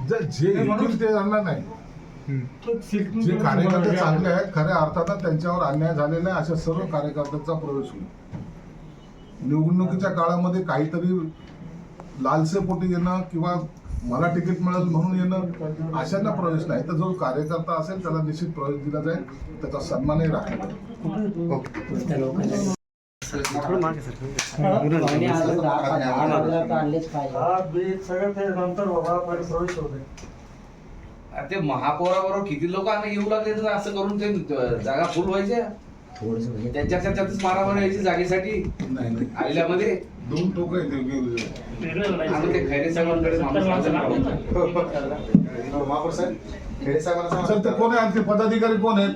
जे येतील ते आणणार नाही. जे कार्यकर्ते चांगले आहेत खऱ्या अर्थानं त्यांच्यावर अन्याय झालेला आहे अशा सर्व कार्यकर्त्यांचा प्रवेश होईल. निवडणुकीच्या काळामध्ये काहीतरी लालसेपोटी येणं किंवा मला तिकीट मिळेल म्हणून येणं अशांना प्रवेश नाही. तर जो कार्यकर्ता असेल त्याला निश्चित प्रवेश दिला जाईल, त्याचा सन्मानही राखला जाईल. ते महापौराबरोबर किती लोक येऊ लागले तर असं करून ते जागा फुल व्हायच्या. त्यांच्यातच मारामारी व्हायची जागेसाठी आल्यामध्ये. दोन टोक आहेत ते खैरे साहेबांकडे सर. ते कोण आहे आणखी पदाधिकारी कोण आहेत?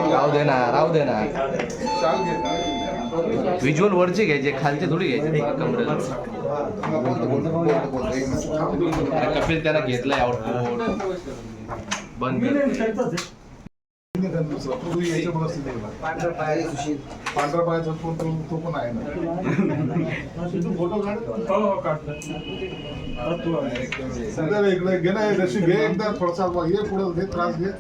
राहू दे ना विज्युअल वरचे घ्यायचे, खालचे थोडी घ्यायचे. कपिल त्याला घेतलाय आउटपुट बंद. पांढरा पायाचा तो पण आहे ना. सध्या इकडे घे ना, जशी घे एकदा थोडासा ये पुढे घे, त्रास घे.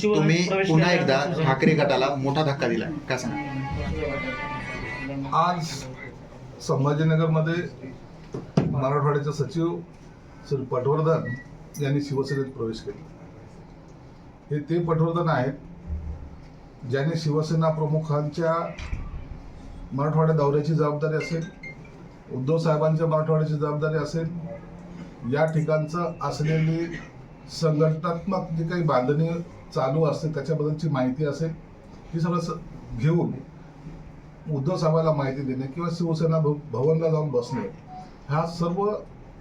तुम्ही पुन्हा एकदा ठाकरे गटाला मोठा धक्का दिला, का सांगा? आज संभाजीनगरमध्ये मराठवाड्याचे सचिव श्री पटवर्धन यांनी शिवसेनेत प्रवेश केला. हे ते पटवर्धन आहेत ज्यांनी शिवसेना प्रमुखांच्या मराठवाड्या दौऱ्याची जबाबदारी असेल, उद्धव साहेबांच्या मराठवाड्याची जबाबदारी असेल, या ठिकाणचं असलेली संघटनात्मक जी काही बांधणी चालू असते त्याच्याबद्दलची माहिती असेल, ही सगळं घेऊन उद्धव साहेबांना माहिती देणे किंवा शिवसेना भवनला जाऊन बसणे, हा सर्व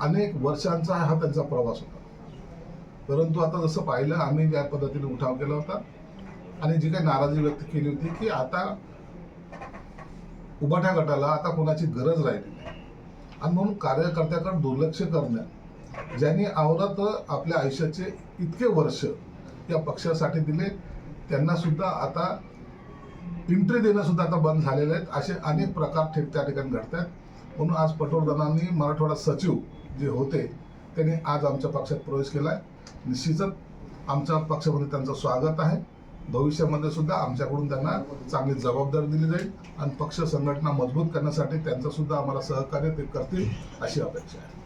अनेक वर्षांचा हा त्यांचा प्रवास होता. परंतु आता जसं पाहिलं, आम्ही ज्या पद्धतीने उठाव केला होता आणि जी काही नाराजी व्यक्त केली होती की आता उभाठा गटाला आता कोणाची गरज राहिली नाही आणि म्हणून कार्यकर्त्याकडे दुर्लक्ष करण्यात ज्यांनी आवरत आपल्या आयुष्याचे इतके वर्ष या पक्षासाठी दिले त्यांना सुद्धा आता एंट्री देणं सुद्धा आता बंद झालेले आहेत. असे अनेक प्रकार त्या ठिकाणी घडत आहेत. म्हणून आज पटवर्धनांनी मराठवाडा सचिव जे होते त्यांनी आज आमच्या पक्षात प्रवेश केलाय. निश्चितच आमच्या पक्षामध्ये त्यांचं स्वागत आहे. भविष्यामध्ये सुद्धा आमच्याकडून त्यांना चांगली जबाबदारी दिली जाईल आणि पक्ष संघटना मजबूत करण्यासाठी त्यांचं सुद्धा आम्हाला सहकार्य ते करतील अशी अपेक्षा आहे.